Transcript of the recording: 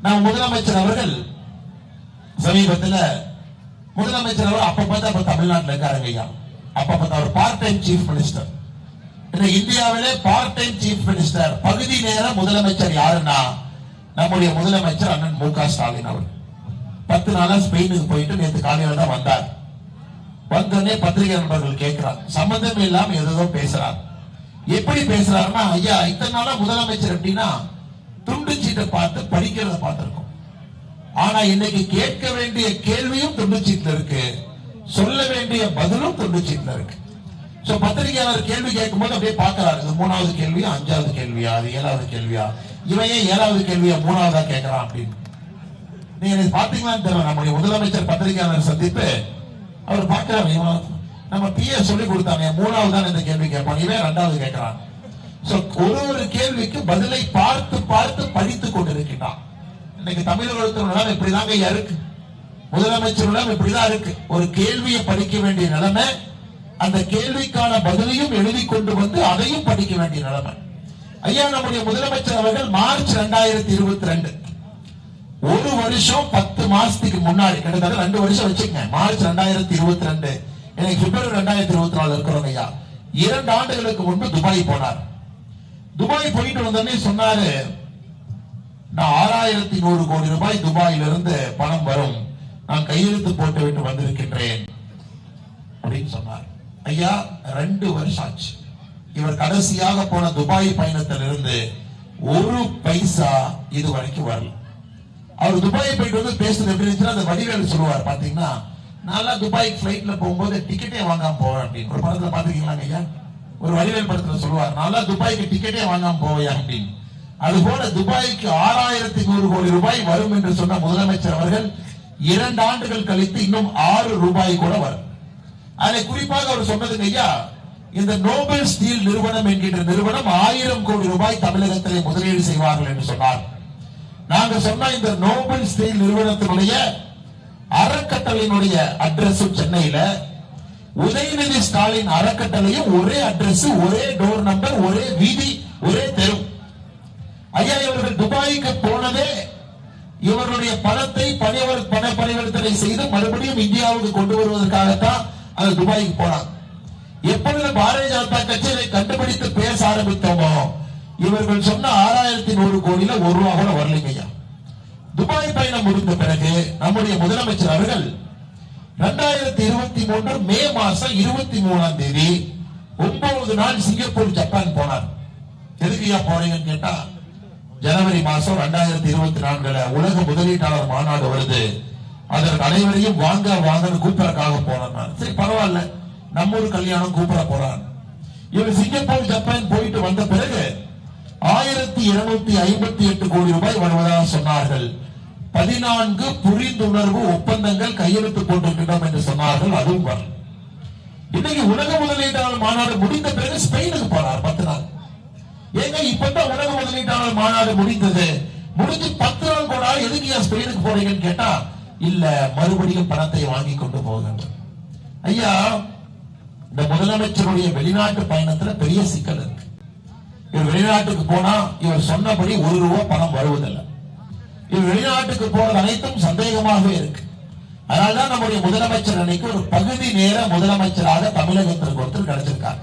நான் முதலமைச்சர் அவர்கள் சமீபத்தில் முதலமைச்சர் அவர் அப்ப பார்த்தா தமிழ்நாட்டில் இருக்காருங்க ஐயா. அப்ப பார்த்தா அவர் பார்ட் டைம் சீஃப் மினிஸ்டர். இந்தியாவிலே பார்ட் டைம் சீஃப் மினிஸ்டர் பகுதி நேர முதலமைச்சர் யாருன்னா நம்முடைய முதலமைச்சர் அண்ணன் மு.க. ஸ்டாலின் அவர். 10 நாளா ஸ்பெயினுக்கு போயிட்டு நேற்று காலையில தான் வந்தார். வந்தோடனே பத்திரிகை நண்பர்கள் கேட்கிறார், சம்பந்தம் இல்லாம ஏதோ பேசுறார். எப்படி பேசுறாருன்னா, ஐயா இத்தனை நாளா முதலமைச்சர் எப்படின்னா துண்டு சீட்டை பார்த்து படிக்கிறத பார்த்திருக்கோம். ஆனா இன்னைக்கு கேட்க வேண்டிய கேள்வியும் துண்டு சீட்ல இருக்கு, சொல்ல வேண்டிய பதிலும் துண்டு சீட்ல இருக்கு. பத்திரிகையாளர் கேள்வி கேட்கும் போது அப்படியே பாக்குறாரு, 3வது கேள்வியா 5வது கேள்வியா அது 7வது கேள்வியா, இவன் 7வது கேள்வியா 3வதா கேட்கறான் அப்படின்னு. நீங்க பாத்தீங்களான்னு தெரியல, நம்முடைய முதலமைச்சர் பத்திரிகையாளர் சந்திப்பு அவர் பாக்குறாரு, நம்ம பிஏ சொல்லி கொடுத்தாங்க 3வது தான் இந்த கேள்வி கேட்பான், இவன் 2வது கேட்கிறான். ஒரு கேள்விக்கு பதிலை பார்த்து பார்த்து படித்துக் கொண்டிருக்கிறான். இன்னைக்கு தமிழகத்தின் இப்படிதாங்க இருக்கு, முதலமைச்சர் இப்படிதான் இருக்கு. ஒரு கேள்வியை படிக்க வேண்டிய நிலைமை, அந்த கேள்விக்கான பதிலையும் எழுதி கொண்டு வந்து அதையும் படிக்க வேண்டிய நிலைமை. ஐயா நம்முடைய முதலமைச்சர் அவர்கள் மார்ச் 2022 ஒரு வருஷம் 10 மாசத்துக்கு முன்னாடி, கிட்டத்தட்ட 2 வருஷம் வச்சுக்கங்க, மார்ச் 2022 எனக்கு பிப்ரவரி 2024 இருக்கிறோம் ஐயா. 2 ஆண்டுகளுக்கு முன்பு துபாய் போனார். துபாய் போயிட்டு வந்தோடனே சொன்னாரு, நான் 6100 கோடி ரூபாய் துபாயிலிருந்து பணம் வரும், நான் கையெழுத்து போட்டு விட்டு வந்திருக்கின்றேன் அப்படின்னு சொன்னார். ஐயா 2 வருஷம் ஆச்சு. இவர் கடைசியாக போன துபாய் பயணத்திலிருந்து 1 பைசா இது வரைக்கும் வரல. அவர் துபாய் போயிட்டு வந்து பேசுறது எப்படி இருந்துச்சுன்னா, அந்த வடிவேல் சொல்லுவார் பாத்தீங்கன்னா, நான் துபாய்க்கு பிளைட்ல போகும்போது டிக்கெட்டே வாங்காம போவேன் அப்படின்னு. ஒரு படத்துல பாத்துக்கீங்களா ஐயா, ஒரு வடிவேல் படத்துல சொல்லுவார், நான் துபாய்க்கு டிக்கெட்டே வாங்காம போவேன் அப்படின்னு. அது போல துபாய்க்கு 6100 கோடி ரூபாய் வரும் என்று சொன்ன முதலமைச்சர் அவர்கள் 2 ஆண்டுகள் கழித்து இன்னும் 6 ரூபாய் கூட வரும். அதை குறிப்பாக அவர் சொன்னதுங்க ஐயா, இந்த நோபல் ஸ்டீல் நிறுவனம் என்கின்ற நிறுவனம் 1000 கோடி ரூபாய் தமிழகத்திலே முதலீடு செய்வார்கள் என்று சொன்னார். நாங்க சொன்ன இந்த நோபல் ஸ்டீல் நிறுவனத்தினுடைய அறக்கட்டளையினுடைய அட்ரஸ் சென்னையில, உதயநிதி ஸ்டாலின் அறக்கட்டளையும் ஒரே அட்ரஸ், ஒரே டோர் நம்பர், ஒரே வீதி, ஒரே தெரு. ஐயா இவர்கள் துபாய்க்கு போனதே இவருடைய பணத்தை பண பரிவர்த்தனை செய்து மறுபடியும் இந்தியாவுக்கு கொண்டு வருவதற்காகத்தான் அது துபாய்க்கு போனாங்க. எப்பொழுது பாரதிய ஜனதா கட்சியை கண்டுபிடித்து பேச ஆரம்பித்தோமோ, இவர்கள் சொன்ன 6100 கோடியில 1 ரூபா கூட வரலைங்க ஐயா. துபாய் பயணம் முடிந்த பிறகு நம்முடைய முதலமைச்சர் அவர்கள் 2023 மே மாசம் 23ஆம் தேதி 9 நாள் சிங்கப்பூர் ஜப்பான் போனார். எதுக்குயா போறீங்கன்னு கேட்டா, ஜனவரி மாசம் 2024 உலக முதலீட்டாளர் மாநாடு வருது, அதற்கு அனைவரையும் வாங்க வாங்கன்னு கூப்பிடறதுக்காக போனார். சரி பரவாயில்ல, நம்ம ஒரு கல்யாணம் கூப்பிட போறார். இவர் சிங்கப்பூர் ஜப்பான் போயிட்டு வந்த பிறகு 1258 கோடி ரூபாய் வருவதாக சொன்னார்கள். 14 புரிந்துணர்வு ஒப்பந்தங்கள் கையெழுத்து போட்டிருக்கிறோம் என்று சொன்னார்கள், அதுவும் வரல. இன்னைக்கு உலக முதலீட்டாளர் மாநாடு முடிந்த பிறகு ஸ்பெயினுக்கு போறார் 10 நாள். ஏங்க இப்பதான் உலக முதலீட்டாளர் மாநாடு முடிந்தது, முடிஞ்சு 10 நாள் கூட எதுக்கு ஸ்பெயினுக்கு போறீங்கன்னு கேட்டா, இல்ல மறுபடியும் பணத்தை வாங்கி கொண்டு போகின்ற. ஐயா இந்த முதலமைச்சருடைய வெளிநாட்டு பயணத்துல பெரிய சிக்கல் இருக்கு. இவர் வெளிநாட்டுக்கு போனா இவர் சொன்னபடி 1 ரூபா பணம் வருவதில்லை. இவர் வெளிநாட்டுக்கு போறது அனைத்தும் சந்தேகமாகவே இருக்கு. அதனால்தான் நம்முடைய முதலமைச்சர் அன்னைக்கு ஒரு பகுதி நேர முதலமைச்சராக தமிழகத்திற்கு ஒருத்தர் கிடைச்சிருக்கார்.